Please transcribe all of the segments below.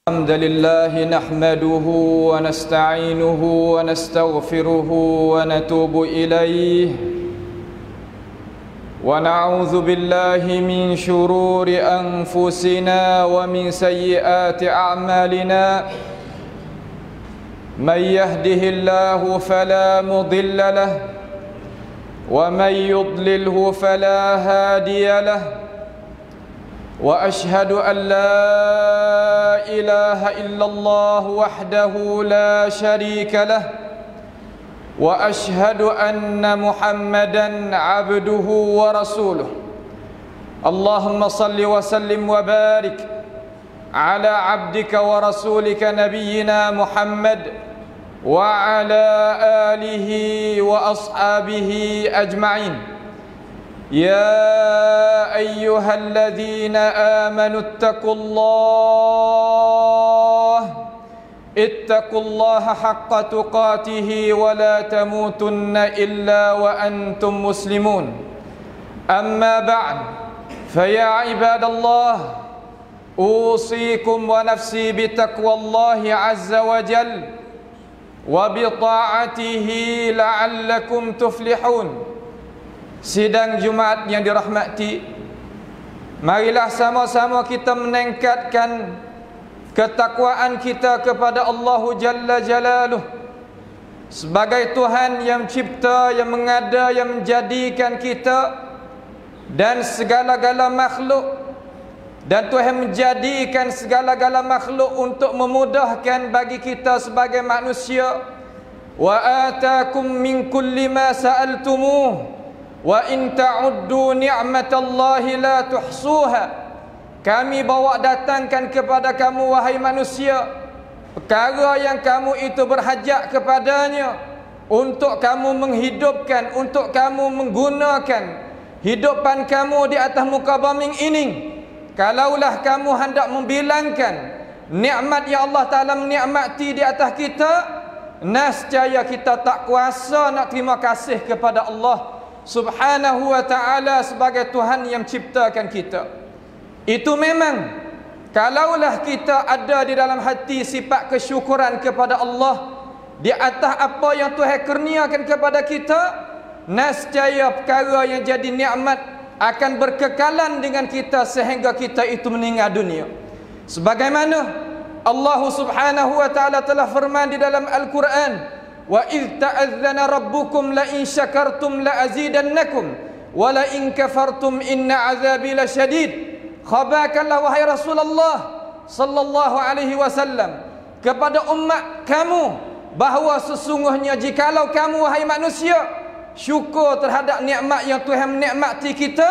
الحمد لله نحمده ونستعينه ونستغفره ونتوب إليه ونعوذ بالله من شرور أنفسنا ومن سيئات أعمالنا من يهده الله فلا مضل له ومن يضلله فلا هادي له وأشهد أن لا إله إلا الله وحده لا شريك له وأشهد أن محمدا عبده ورسوله اللهم صل وسلم وبارك على عبدك ورسولك نبينا محمد وعلى آله وأصحابه أجمعين يا أيها الذين آمنوا اتقوا الله حق تقاته ولا تموتن إلا وأنتم مسلمون أما بعد فيا عباد الله أوصيكم ونفسي بتقوى الله عز وجل وبطاعته لعلكم تفلحون. Sidang Jumaat yang dirahmati, marilah sama-sama kita meningkatkan ketakwaan kita kepada Allah Jalla Jalaluh sebagai Tuhan yang cipta, yang mengada, yang menjadikan kita dan segala-gala makhluk, dan Tuhan menjadikan segala-gala makhluk untuk memudahkan bagi kita sebagai manusia. Wa atakum min kulli ma sa'altumuh wa in ta'uddu ni'matallahi la tuhsuha. Kami bawa datangkan kepada kamu wahai manusia perkara yang kamu itu berhajat kepadanya untuk kamu menghidupkan, untuk kamu menggunakan hidupan kamu di atas muka bumi ini. Kalaulah kamu hendak membilangkan nikmat yang Allah Ta'ala menikmati di atas kita, nescaya kita tak kuasa nak terima kasih kepada Allah Subhanahu wa ta'ala sebagai Tuhan yang ciptakan kita. Itu memang kalaulah kita ada di dalam hati sifat kesyukuran kepada Allah di atas apa yang Tuhan kurniakan kepada kita, nescaya perkara yang jadi nikmat akan berkekalan dengan kita sehingga kita itu meninggal dunia. Sebagaimana Allah Subhanahu wa ta'ala telah firman di dalam Al-Quran, wa idh ta'adzana rabbukum la in syakartum la azidannakum wa la in kafartum inna azabi lasyadid. Khabarkanlah wahai Rasulullah sallallahu alaihi wasallam kepada umat kamu bahawa sesungguhnya jikalau kamu wahai manusia syukur terhadap nikmat yang Tuhan menikmati kita,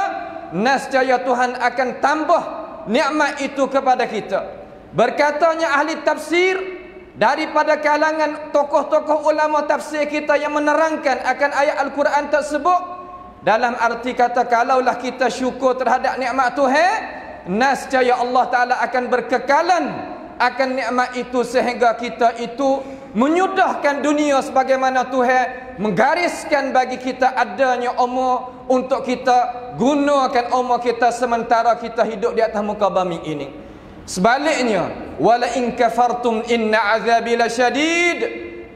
nescaya Tuhan akan tambah nikmat itu kepada kita. Berkatanya ahli tafsir daripada kalangan tokoh-tokoh ulama tafsir kita yang menerangkan akan ayat Al-Quran tersebut dalam arti kata kalaulah kita syukur terhadap nikmat Tuhan, nescaya Allah Ta'ala akan berkekalan akan nikmat itu sehingga kita itu menyudahkan dunia sebagaimana Tuhan menggariskan bagi kita adanya umur untuk kita gunakan umur kita sementara kita hidup di atas muka bumi ini. Sebaliknya, wala in kafartum inna azabi lasyadid.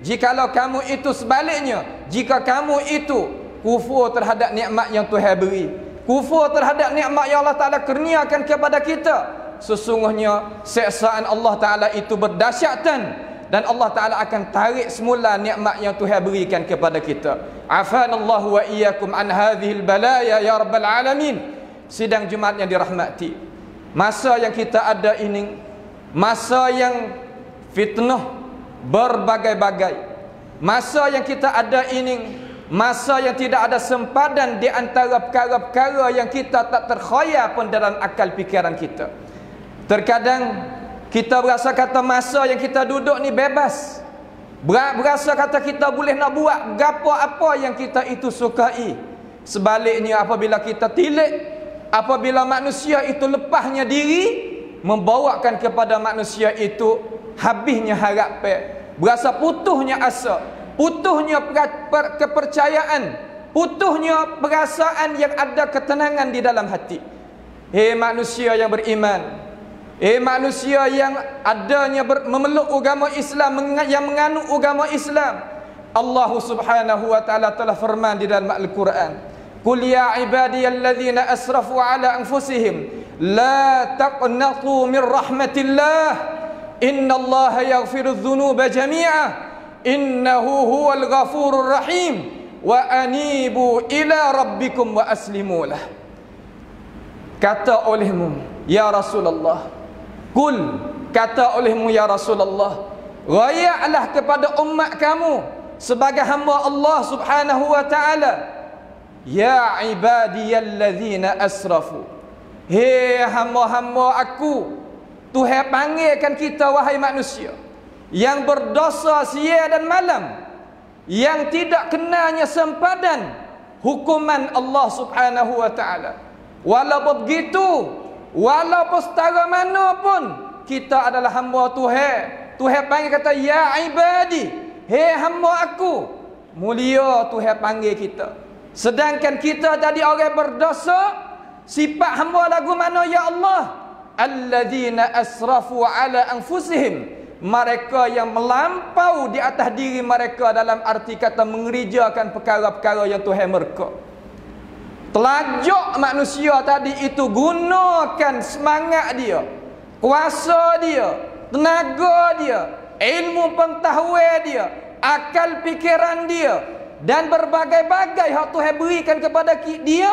Jikalau kamu itu sebaliknya, jika kamu itu kufur terhadap nikmat yang Tuhan beri, kufur terhadap nikmat yang Allah Ta'ala kurniakan kepada kita, sesungguhnya siksaan Allah Ta'ala itu berdahsyatan dan Allah Ta'ala akan tarik semula nikmat yang Tuhan berikan kepada kita. Afanallahu wa iyyakum an hadhil balaya ya rabbal alamin. Sidang Jumaat yang dirahmati, masa yang kita ada ini masa yang fitnah berbagai-bagai. Masa yang kita ada ini masa yang tidak ada sempadan di antara perkara-perkara yang kita tak terkhayal pun dalam akal fikiran kita. Terkadang kita berasa kata masa yang kita duduk ni bebas, berasa kata kita boleh nak buat gapo apa yang kita itu sukai. Sebaliknya apabila kita tilik, apabila manusia itu lepasnya diri, membawakan kepada manusia itu habisnya harapan, berasa putuhnya asa, putuhnya kepercayaan, putuhnya perasaan yang ada ketenangan di dalam hati. Hei manusia yang beriman, Manusia yang adanya memeluk agama Islam, yang menganut agama Islam, Allah Subhanahu wa taala telah firman di dalam Al-Quran, "Qul ya ibadiyalladzina asrafu ala anfusihim la taqnatu min rahmatillah innallaha yaghfirudz dzunuba jami'a innahu huwal ghafurur rahim wa anibu ila rabbikum wa aslimu lah." Kata olehmu ya Rasulullah, kul, kata olehmu ya Rasulullah, rayaklah kepada umat kamu sebagai hamba Allah Subhanahu wa taala, ya ibadiyalladzina asrafu, hei hamba-hamba aku. Tuhan panggilkan kita, wahai manusia yang berdosa siang dan malam, yang tidak kenanya sempadan hukuman Allah Subhanahu wa taala. Walaupun begitu, walaupun setara mana pun, kita adalah hamba Tuhan. Tuhan panggil kata, ya ibadi, hei hamba aku. Mulia Tuhan panggil kita. Sedangkan kita tadi orang berdosa, sifat hamba lagu mana ya Allah? Alladzina asrafu ala anfusihim, mereka yang melampau di atas diri mereka, dalam arti kata mengerjakan perkara-perkara yang Tuhan mereka. Telajak manusia tadi itu gunakan semangat dia, kuasa dia, tenaga dia, ilmu pengetahuan dia, akal fikiran dia, dan berbagai-bagai hak Tuhan berikan kepada dia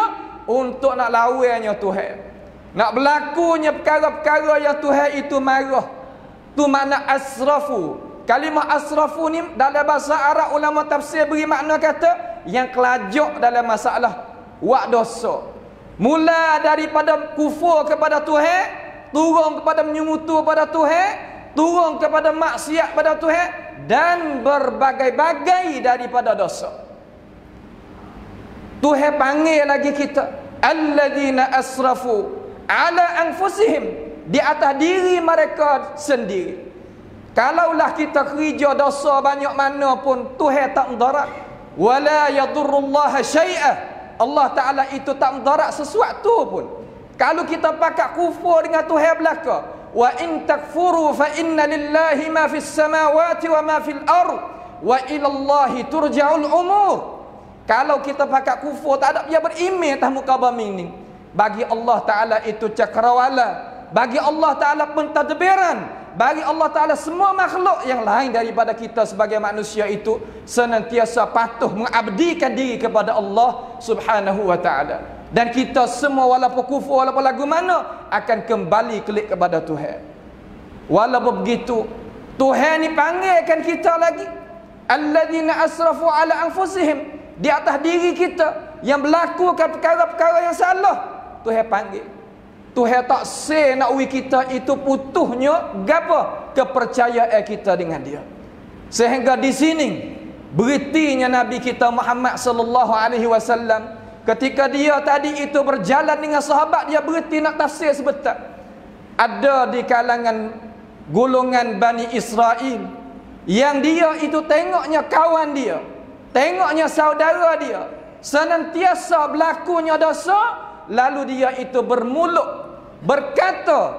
untuk nak lawannya Tuhan, nak berlakunya perkara-perkara yang Tuhan itu marah. Tu makna asrafu. Kalimah asrafu ni dalam bahasa Arab, ulama tafsir beri makna kata yang kelajak dalam masalah buat dosa. Mula daripada kufur kepada Tuhan, turun kepada menyungutu pada Tuhan, turun kepada maksiat pada Tuhan, dan berbagai-bagai daripada dosa. Tuhan panggil lagi kita, alladzina asrafu ala anfusihim, di atas diri mereka sendiri. Kalaulah kita kerja dosa banyak mana pun, Tuhan tak mendarat. Wala yadurrullaha syai'ah, Allah Ta'ala itu tak mendarat sesuatu pun. Kalau kita pakat kufur dengan Tuhan belaka, wa in takfuru fa inna lillahi ma fis samawati wa ma fil ard wa ilallahi turja'ul umur. Kalau kita pakat kufur, tak ada dia berimeh atas muka bumi ni, bagi Allah Ta'ala itu cakrawala, bagi Allah Ta'ala pentadbiran, bagi Allah Ta'ala semua makhluk yang lain daripada kita sebagai manusia itu senantiasa patuh mengabdikan diri kepada Allah Subhanahu wa Ta'ala. Dan kita semua walaupun kufur, walaupun lagu mana, akan kembali kelik kepada Tuhan. Walaupun begitu, Tuhan ni panggilkan kita lagi, alladzina asrafu ala anfusihim, di atas diri kita yang melakukan perkara-perkara yang salah, Tuhan panggil. Tuhan tak say nak uwi kita itu putuhnya gapo kepercayaan kita dengan dia. Sehingga di sini beritinya Nabi kita Muhammad sallallahu alaihi wasallam, ketika dia tadi itu berjalan dengan sahabat, dia berhenti nak tafsir sebentar. Ada di kalangan golongan Bani Israel yang dia itu tengoknya kawan dia, tengoknya saudara dia senantiasa berlakunya dosa, lalu dia itu bermulut berkata,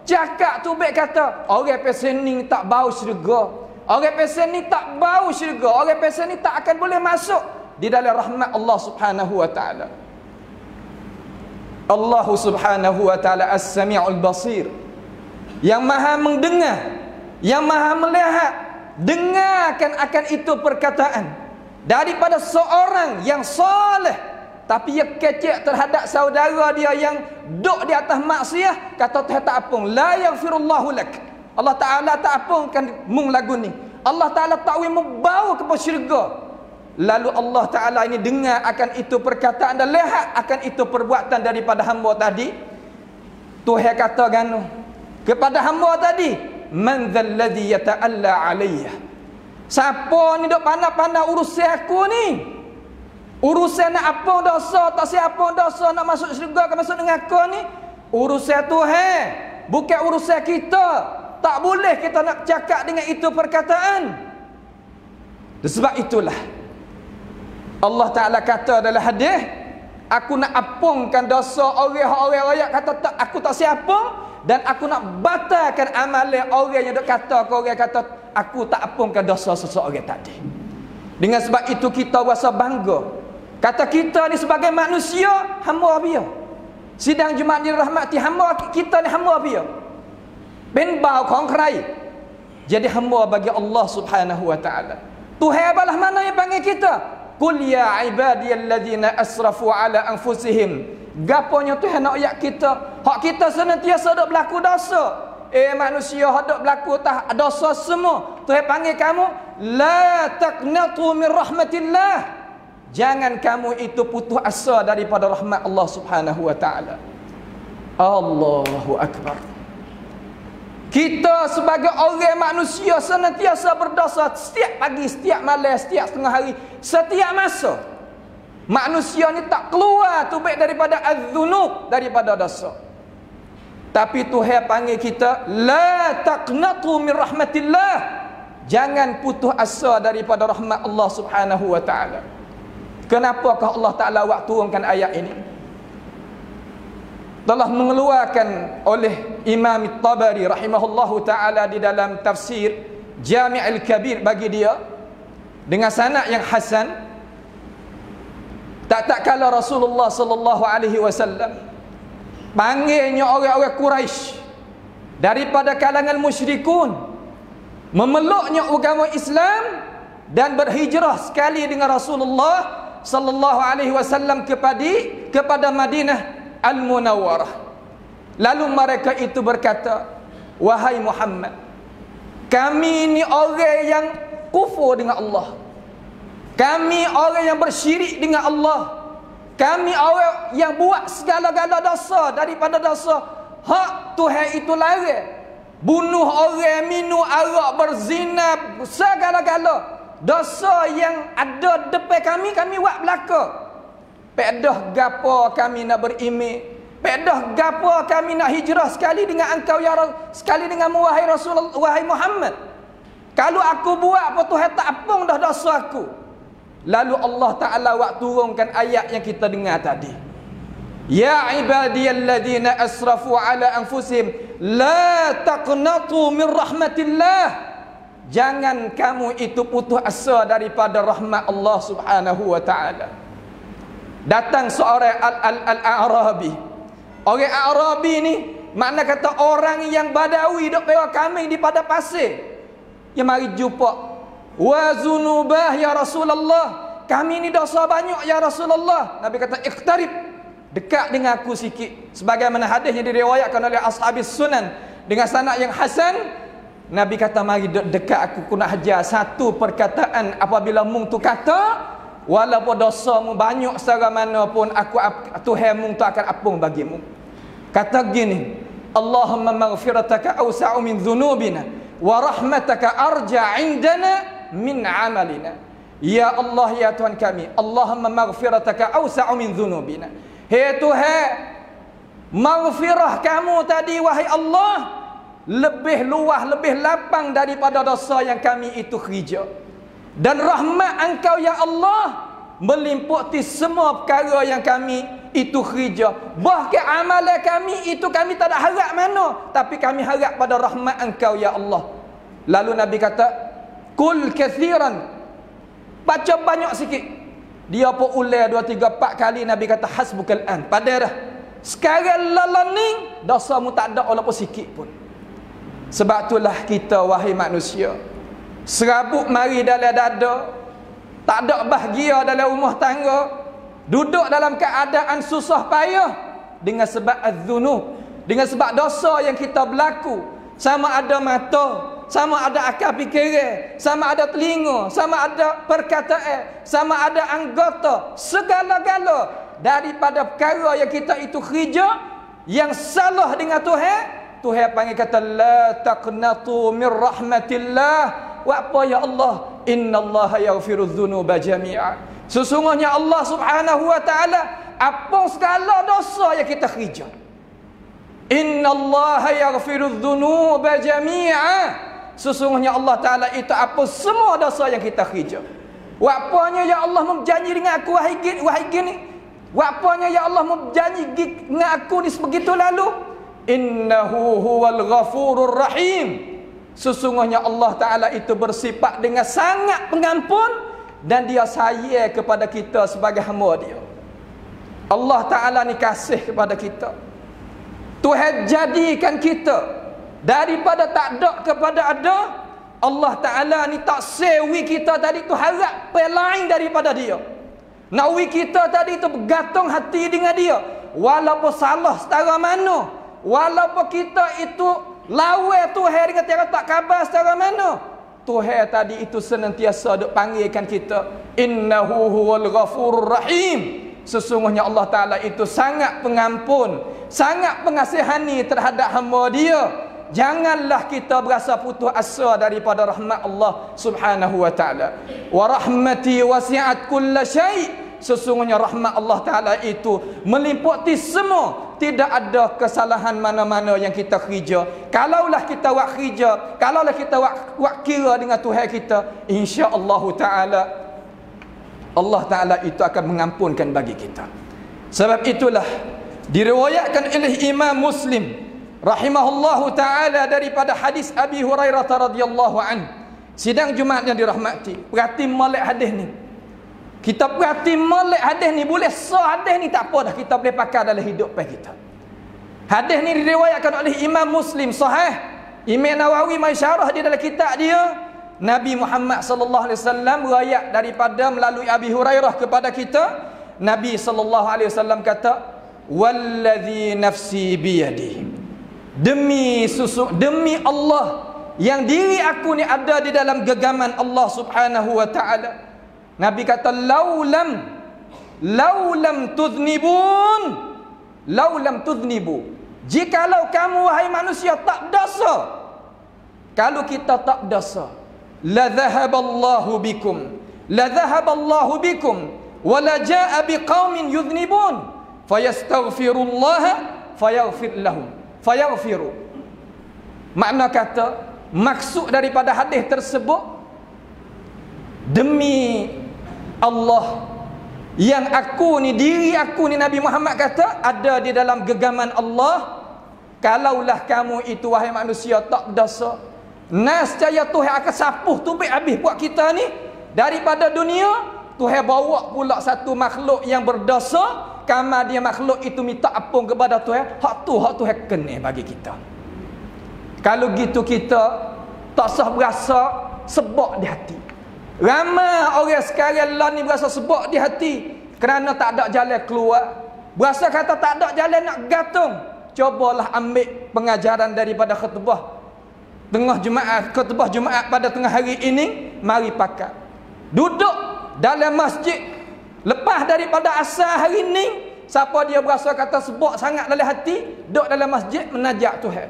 cakap tu baik kata, orang pesen ni tak bau syurga, orang pesen ni tak bau syurga, orang pesen ni tak akan boleh masuk di dalam rahmat Allah Subhanahu wa Ta'ala. Allah Subhanahu wa Ta'ala As-Sami'ul Basir, yang maha mendengar, yang maha melihat. Dengarkan akan itu perkataan daripada seorang yang soleh, tapi ia kecek terhadap saudara dia yang duduk di atas maksiat. Kata Tuhan tak apung, la yaghfirullahu lak, Allah Ta'ala tak apungkan mung lagu ni, Allah Ta'ala tak membau ke syurga. Lalu Allah Ta'ala ini dengar akan itu perkataan dan lihat akan itu perbuatan daripada hamba tadi. Tuhan kata ganu kepada hamba tadi, man dzalladzi yata'alla alayya, siapa ni duk pandai-pandai urusan aku ni, urusan nak apa dosa, tak siapa dosa, nak masuk syurga ke masuk dengan aku ni, urusan Tuhan, bukan urusan kita. Tak boleh kita nak cakap dengan itu perkataan. Sebab itulah Allah Ta'ala kata dalam hadis, aku nak apungkan dosa orang-orang rakyat kata tak, aku tak siapa, dan aku nak batalkan amalan orang yang dok kata orang kata aku tak ampunkan dosa seseorang tadi. Dengan sebab itu kita rasa bangga. Kata kita ni sebagai manusia hamba dia. Sidang Jumaat dirahmati hamba kita ni hamba dia. Ben bauของใคร jadi hamba bagi Allah Subhanahu wa taala. Tuhan balah mana yang panggil kita? Qul ya ibadiyalladzina asrafu ala anfusihim. Gaponya Tuhan nak ayat kita? Hak kita senantiasa dok berlaku dosa. Manusia hak dok berlaku dosa semua. Tuhan panggil kamu, la taqnatu min rahmatillah. Jangan kamu itu putus asa daripada rahmat Allah Subhanahu wa taala. Allahu akbar. Kita sebagai orang manusia senantiasa berdosa setiap pagi, setiap malam, setiap setengah hari, setiap masa. Manusia ni tak keluar tubik daripada az-zunub, daripada dosa. Tapi Tuhan panggil kita, la taqnatu min rahmatillah. Jangan putus asa daripada rahmat Allah Subhanahu wa taala. Kenapakah Allah Taala turunkan ayat ini? Telah mengeluarkan oleh Imam Tabari rahimahullahu taala di dalam tafsir Jami' al-Kabir bagi dia dengan sanad yang hasan. Tak kala Rasulullah sallallahu alaihi wasallam panggilnya orang-orang Quraisy daripada kalangan musyrikun memeluknya agama Islam dan berhijrah sekali dengan Rasulullah sallallahu alaihi wasallam kepada Madinah Al-Munawwarah. Lalu mereka itu berkata, wahai Muhammad, kami ni orang yang kufur dengan Allah. Kami orang yang bersyirik dengan Allah. Kami orang yang buat segala-gala dosa daripada dosa hak Tuhan itu larang. Bunuh orang, minum arak, berzina, segala-gala dosa yang ada depan kami buat belaka. Pedah gapo kami nak berimej, pedah gapo kami nak hijrah sekali dengan engkau ya sekali dengan wahai Rasulullah, wahai Muhammad. Kalau aku buat apa Tuhan tak ampun dah dosa aku. Lalu Allah Ta'ala turunkan ayat yang kita dengar tadi. Ya ibadiyalladzina asrafu ala anfusihim la taqnatu min rahmatillah. Jangan kamu itu putus asa daripada rahmat Allah Subhanahu wa ta'ala. Datang seorang al-A'rabi. Orang A'rabi ni makna kata orang yang badawi dok pewa kambing di padang pasir. Yang mari jumpa, wa zunubah ya Rasulullah, kami ni dosa banyak ya Rasulullah. Nabi kata iqtarib, dekat dengan aku sikit. Sebagaimana hadisnya diriwayatkan oleh ashabis sunan dengan sanad yang hasan. Nabi kata mari dekat aku nak hajar satu perkataan apabila mung tu kata, walaupun dosamu banyak secara mana pun aku Tuhan mung tu akan ampun bagimu. Kata gini, Allahumma maghfirataka awsa'u min dhunubina wa rahmataka arja 'indana min amalina. Ya Allah ya Tuhan kami, Allahumma maghfirataka awsa'u min dhunubina. Hai Tuhan, maghfirah kamu tadi wahai Allah lebih luas, lebih lapang daripada dosa yang kami itu kerja. Dan rahmat engkau ya Allah meliputi semua perkara yang kami itu kerja. Bahkan amalan kami itu kami tak ada harap mana, tapi kami harap pada rahmat engkau ya Allah. Lalu Nabi kata, kul kathiran, baca banyak sikit. Dia pun ulang 2, 3, 4 kali. Nabi kata hasbukal an, pada dah sekarang lalaning dosamu tak ada walaupun sikit pun. Sebab itulah kita wahai manusia, serabut mari dalam dada, tak ada bahagia dalam rumah tangga, duduk dalam keadaan susah payah dengan sebab az-zunub, dengan sebab dosa yang kita berlaku. Sama ada mata, sama ada akal fikiran, sama ada telinga, sama ada perkataan, sama ada anggota, segala-gala daripada perkara yang kita itu kerja yang salah dengan Tuhan. Tuhan panggil kata la taqnatu min rahmatillah. Wa apa ya Allah, innallaha yaghfirudz dzunuba jami'a. Sesungguhnya Allah Subhanahu wa taala ampun segala dosa yang kita kerja. Innallaha yaghfirudz dzunuba jami'a. Sesungguhnya Allah Taala itu ampun semua dosa yang kita kerja. Wa apanya ya Allah berjanji dengan aku wahai gini. Wa apanya ya Allah berjanji dengan aku ni sebegitu lalu. innahu huwal ghafurur rahim. Sesungguhnya Allah Ta'ala itu bersifat dengan sangat pengampun dan dia sayang kepada kita sebagai hamba dia. Allah Ta'ala ni kasih kepada kita. Tuhan jadikan kita daripada tak ada kepada ada. Allah Ta'ala ni tak sewi kita tadi tu harap lain daripada dia. Nakwi kita tadi tu bergantung hati dengan dia. Walaupun salah setara mana, walaupun kita itu lawan Tuhan dengan tiada tak khabar setara mana, Tuhan tadi itu senantiasa duk panggilkan kita, innahu huwal ghafurur rahim. Sesungguhnya Allah Ta'ala itu sangat pengampun, sangat pengasihani terhadap hamba dia. Janganlah kita berasa putus asa daripada rahmat Allah Subhanahu wa Ta'ala. Wa rahmati wasi'at kulla syai'. Sesungguhnya rahmat Allah Ta'ala itu meliputi semua. Tidak ada kesalahan mana-mana yang kita kerja. Kalaulah kita buat kerja, kalaulah kita buat kira dengan Tuhan kita, insya-Allah Ta'ala Allah Ta'ala itu akan mengampunkan bagi kita. Sebab itulah diriwayatkan oleh Imam Muslim rahimahullahu ta'ala daripada hadis Abi Hurairah radhiyallahu an. Sidang Jumaat yang dirahmati, perhati molek hadis ni. Kita perhati molek hadis ni, boleh sah hadis ni tak apa dah, kita boleh pakai dalam hidup kita. Hadis ni diriwayatkan oleh Imam Muslim sahih. Imam Nawawi mensyarah di dalam kitab dia, Nabi Muhammad sallallahu alaihi wasallam riwayat daripada melalui Abi Hurairah kepada kita, Nabi sallallahu alaihi wasallam kata, wallazi nafsi biyadi, demi Allah yang diri aku ni ada di dalam genggaman Allah Subhanahu wa taala. Nabi kata, laulam tudhnibu, jikalau kamu wahai manusia tak dosa, kalau kita tak dosa, la dhahaballahu bikum wa la jaa biqaumin yudhnibun fayastaghfirullaha fayaghfiru. Makna kata, maksud daripada hadis tersebut, demi Allah yang diri aku ni Nabi Muhammad kata ada di dalam genggaman Allah, kalaulah kamu itu wahai manusia tak dosa, nescaya Tuhan akan sapuh tubik habis buat kita ni daripada dunia. Tuhan bawa pula satu makhluk yang berdosa, kama dia makhluk itu minta ampun kepada Tuhan, hak Tuhan kena bagi kita. Kalau gitu kita tak sah berasa sebab di hati. Ramai orang sekarang lah ni berasa sebab di hati kerana tak ada jalan keluar. Berasa kata tak ada jalan nak gantung. Cobalah ambil pengajaran daripada khutbah khutbah Jumaat pada tengah hari ini, mari pakai. Duduk dalam masjid lepas daripada asar hari ini, siapa dia berasa kata sebab sangat dalam hati, duduk dalam masjid menajak Tuhan.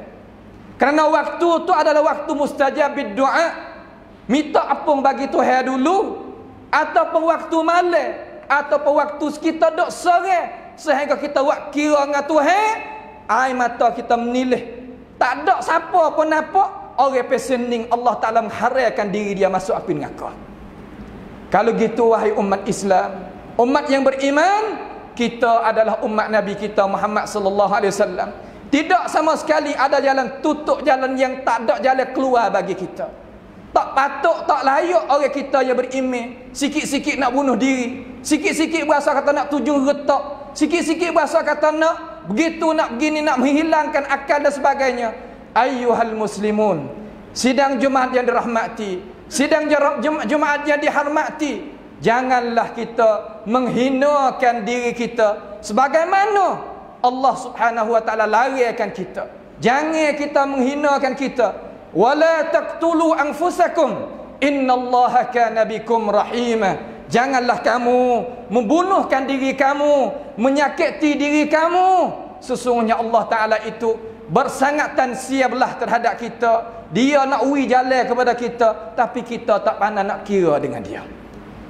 Kerana waktu tu adalah waktu mustajab doa. Minta ampun bagi Tuhan dulu, ataupun waktu malam, ataupun waktu kita duduk sore, sehingga kita buat kira dengan Tuhan, air mata kita menilih. Tak ada siapa pun nampak orang pesening Allah Ta'ala mengharamkan diri dia masuk api neraka. Kalau gitu wahai umat Islam, umat yang beriman, kita adalah umat Nabi kita Muhammad sallallahu alaihi wasallam. Tidak sama sekali ada jalan tutup, jalan yang tak ada jalan keluar bagi kita. Tak patut, tak layak orang kita yang beriman sikit-sikit nak bunuh diri, sikit-sikit berasa kata nak tujuh retak, sikit-sikit berasa kata nak begitu, nak begini, nak menghilangkan akal dan sebagainya. Ayyuhal muslimun, sidang Jumaat yang dirahmati, sidang Jumaat yang dihormati, janganlah kita menghinakan diri kita sebagaimana Allah Subhanahu wa taala larangkan kita. Jangan kita menghinakan kita. Wala taqtulu anfusakum innallaha kana bikum rahima. Janganlah kamu membunuhkan diri kamu, menyakiti diri kamu. Sesungguhnya Allah Ta'ala itu bersangatan siaplah terhadap kita. Dia nak ui jalan kepada kita, tapi kita tak pandai nak kira dengan dia.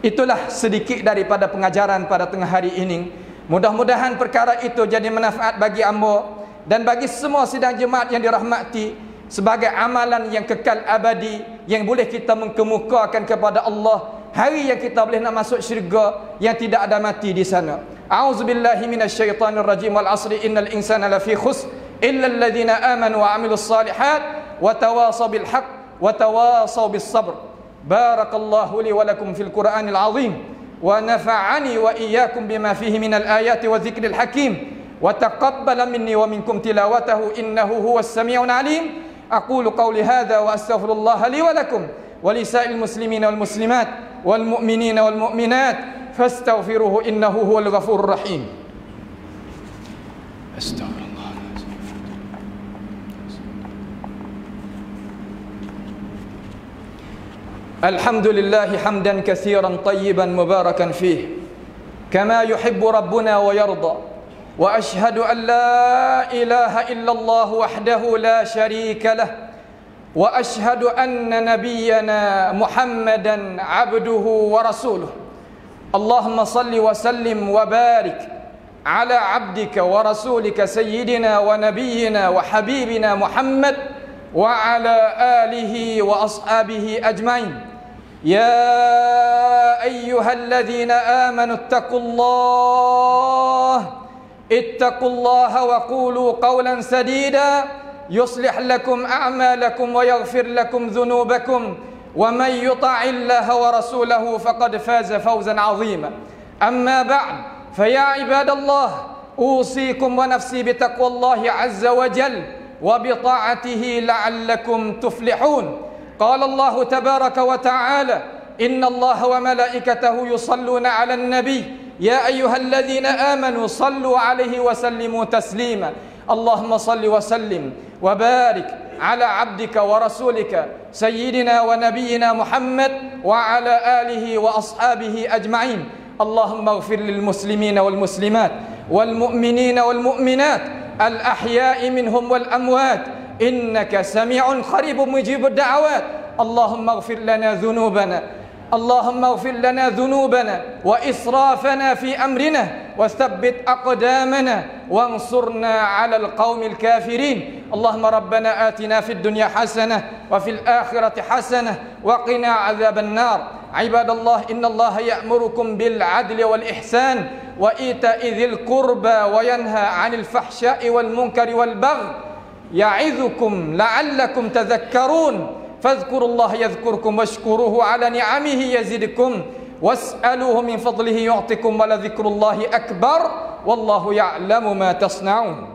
Itulah sedikit daripada pengajaran pada tengah hari ini. Mudah-mudahan perkara itu jadi manfaat bagi amba dan bagi semua sidang jemaat yang dirahmati, sebagai amalan yang kekal abadi yang boleh kita mengkemukakan kepada Allah hari yang kita boleh nak masuk syurga yang tidak ada mati di sana. A'udzubillahi minasyaitonirrajim. Wal 'asri innal insana lafi khusr إلا الذين آمنوا وعملوا الصالحات وتواصوا بالحق وتواصوا بالصبر. بارك الله لي ولكم في القرآن العظيم ونفعني وإياكم بما فيه من الآيات والذكر الحكيم وتقبل مني ومنكم تلاوته إنه هو السميع العليم. أقول قولي هذا وأستغفر الله لي ولكم ولسائر المسلمين والمسلمات والمؤمنين والمؤمنات فاستغفروه إنه هو الغفور الرحيم. استغفر الله. الحمد لله حمدا كثيرا طيبا مباركا فيه كما يحب ربنا ويرضى، وأشهد أن لا إله إلا الله وحده لا شريك له، وأشهد أن نبينا محمدا عبده ورسوله. اللهم صل وسلم وبارك على عبدك ورسولك سيدنا ونبينا وحبيبنا محمد وعلى آله وأصحابه أجمعين. يا أيها الذين آمنوا اتقوا الله وقولوا قولا سديدا يصلح لكم أعمالكم ويغفر لكم ذنوبكم ومن يطع الله ورسوله فقد فاز فوزا عظيما. أما بعد فيا عباد الله أوصيكم ونفسي بتقوى الله عز وجل وبطاعته لعلكم تفلحون. قال الله تبارك وتعالى إن الله وملائكته يصلون على النبي يا أيها الذين آمنوا صلوا عليه وسلموا تسليما. اللهم صل وسلم وبارك على عبدك ورسولك سيدنا ونبينا محمد وعلى آله وأصحابه أجمعين. اللهم اغفر للمسلمين والمسلمات والمؤمنين والمؤمنات الأحياء منهم والأموات إنك سميع قريب مجيب الدعوات. اللهم اغفر لنا ذنوبنا وإسرافنا في أمرنا وثبت أقدامنا وانصرنا على القوم الكافرين. اللهم ربنا آتنا في الدنيا حسنة وفي الآخرة حسنة وقنا عذاب النار. عباد الله إن الله يأمركم بالعدل والإحسان وإيتاء ذي القربى وينهى عن الفحشاء والمنكر والبغي يعظكم لعلكم تذكرون. فاذكروا الله يذكركم واشكروه على نعمه يزدكم واسألوه من فضله يعطكم ولذكر الله أكبر والله يعلم ما تصنعون.